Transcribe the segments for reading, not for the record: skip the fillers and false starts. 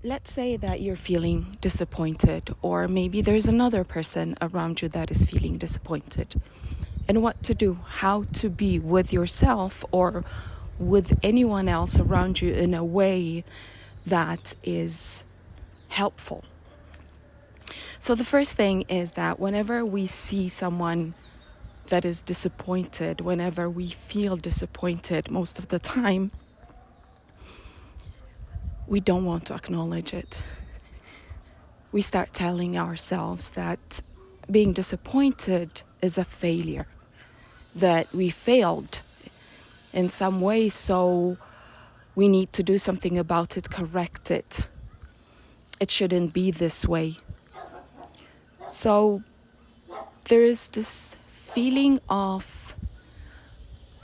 let's say that you're feeling disappointed, or maybe there's another person around you that is feeling disappointed. And what to do, how to be with yourself or with anyone else around you in a way that is helpful. So the first thing is that whenever we see someone that is disappointed, whenever we feel disappointed, most of the time, we don't want to acknowledge it. We start telling ourselves that being disappointed is a failure, that we failed in some way, so we need to do something about it, correct it. It shouldn't be this way. So there is this feeling of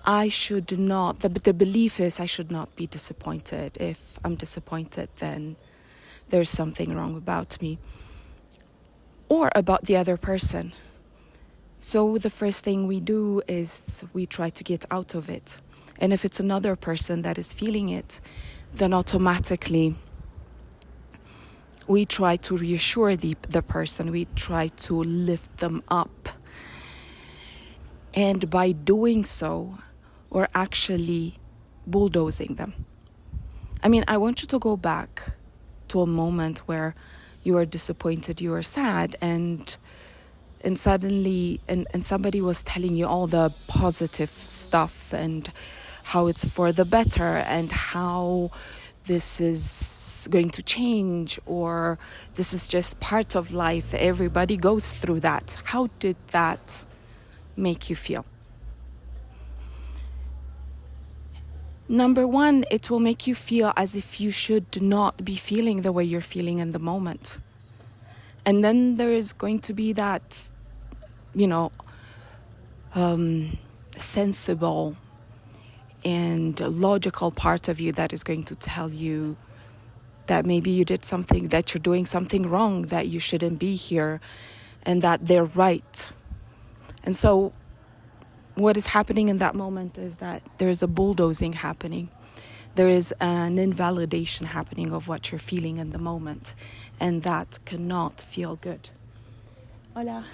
I should not, the belief is I should not be disappointed. If I'm disappointed, then there's something wrong about me or about the other person. So the first thing we do is we try to get out of it. And if it's another person that is feeling it, then automatically we try to reassure the person. We try to lift them up. And by doing so, we're actually bulldozing them. I mean, I want you to go back to a moment where you were disappointed, you were sad, and suddenly and somebody was telling you all the positive stuff and how it's for the better and how this is going to change, or this is just part of life. Everybody goes through that. How did that make you feel? Number one, it will make you feel as if you should not be feeling the way you're feeling in the moment. And then there is going to be that, sensible and logical part of you that is going to tell you that maybe you did something, that you're doing something wrong, that you shouldn't be here, and that they're right. And so what is happening in that moment is that there's a bulldozing happening. There is an invalidation happening of what you're feeling in the moment. And that cannot feel good. Hola.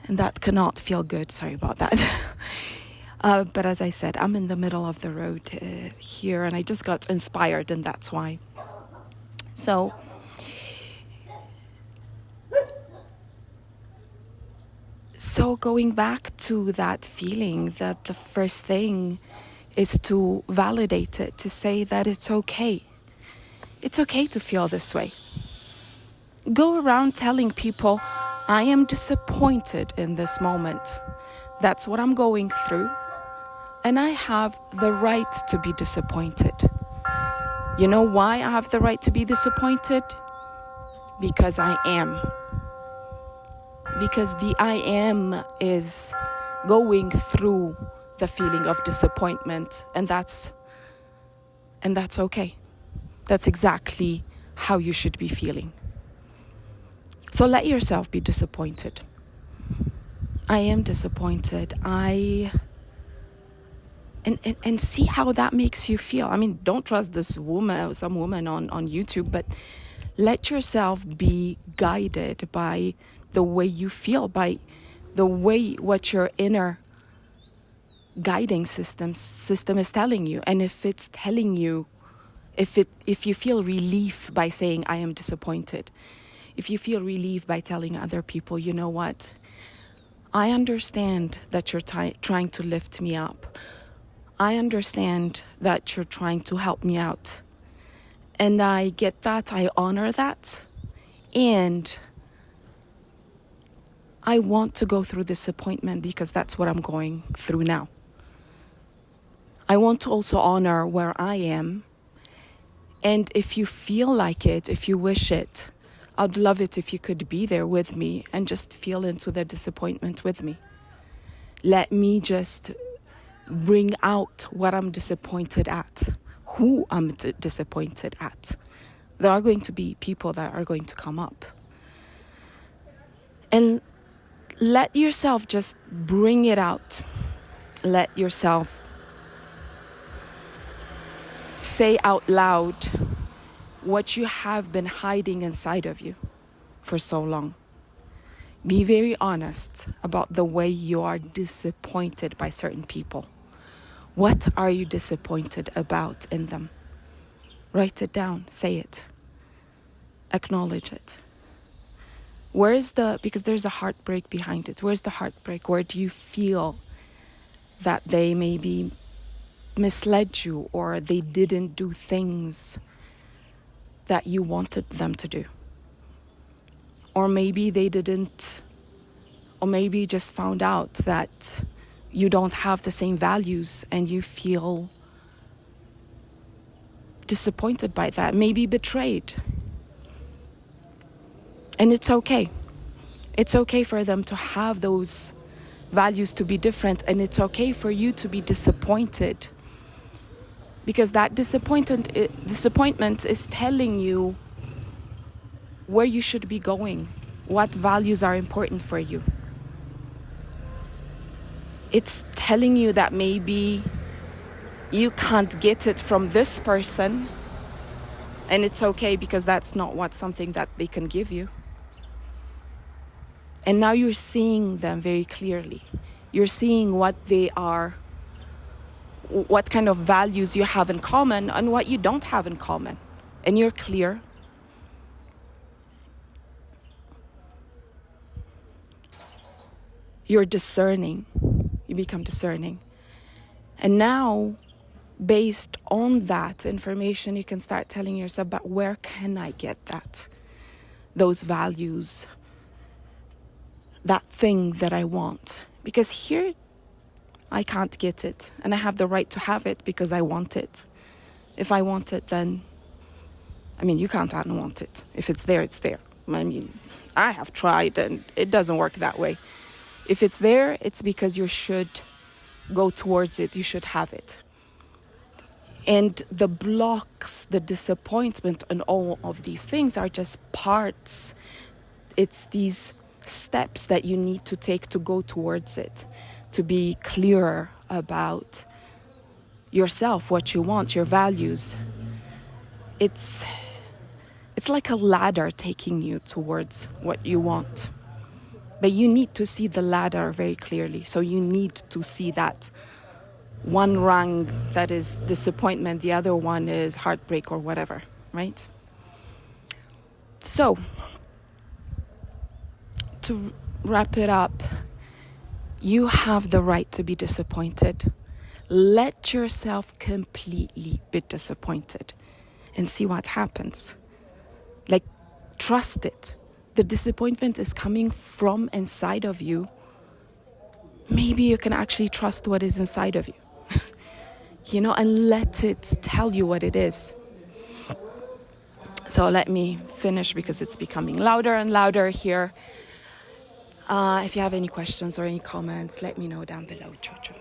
And that cannot feel good. Sorry about that. But as I said, I'm in the middle of the road here, and I just got inspired, and that's why. So going back to that feeling, that the first thing is to validate it, to say that it's okay. It's okay to feel this way. Go around telling people, I am disappointed in this moment. That's what I'm going through. And I have the right to be disappointed. You know why I have the right to be disappointed? Because I am. Because the I am is going through the feeling of disappointment, and that's okay. That's exactly how you should be feeling. So let yourself be disappointed. I am disappointed. And see how that makes you feel. I mean, don't trust this woman, some woman on YouTube, but let yourself be guided by the way you feel, by the way what your inner guiding system is telling you. And if it's telling you, if you feel relief by saying I am disappointed, if you feel relief by telling other people, you know what, I understand that you're trying to lift me up. I understand that you're trying to help me out. And I get that, I honor that, and I want to go through disappointment because that's what I'm going through now. I want to also honor where I am. And if you feel like it, if you wish it, I'd love it if you could be there with me and just feel into the disappointment with me. Let me just bring out what I'm disappointed at, who I'm disappointed at. There are going to be people that are going to come up. And let yourself just bring it out. Let yourself say out loud what you have been hiding inside of you for so long. Be very honest about the way you are disappointed by certain people. What are you disappointed about in them? Write it down, say it, acknowledge it. Because there's a heartbreak behind it. Where's the heartbreak? Where do you feel that they maybe misled you or they didn't do things that you wanted them to do? Or maybe they didn't, or maybe you just found out that you don't have the same values and you feel disappointed by that, maybe betrayed. And it's okay. It's okay for them to have those values to be different, and it's okay for you to be disappointed. Because that disappointment is telling you where you should be going, what values are important for you. It's telling you that maybe you can't get it from this person, and it's okay because that's not something that they can give you. And now you're seeing them very clearly. You're seeing what they are, what kind of values you have in common and what you don't have in common. And you're clear. You're discerning. You become discerning. And now, based on that information, you can start telling yourself, but where can I get that? Those values, that thing that I want. Because here, I can't get it. And I have the right to have it because I want it. If I want it, then, you can't unwant it. If it's there, it's there. I have tried and it doesn't work that way. If it's there, it's because you should go towards it. You should have it. And the blocks, the disappointment, and all of these things are just parts. It's these steps that you need to take to go towards it, to be clearer about yourself, what you want, your values. It's like a ladder taking you towards what you want. But you need to see the ladder very clearly. So you need to see that one rung that is disappointment, the other one is heartbreak or whatever, right? So, to wrap it up, you have the right to be disappointed. Let yourself completely be disappointed and see what happens. Trust it. The disappointment is coming from inside of you. Maybe you can actually trust what is inside of you, and let it tell you what it is. So let me finish because it's becoming louder and louder here. If you have any questions or any comments, let me know down below, Jojo.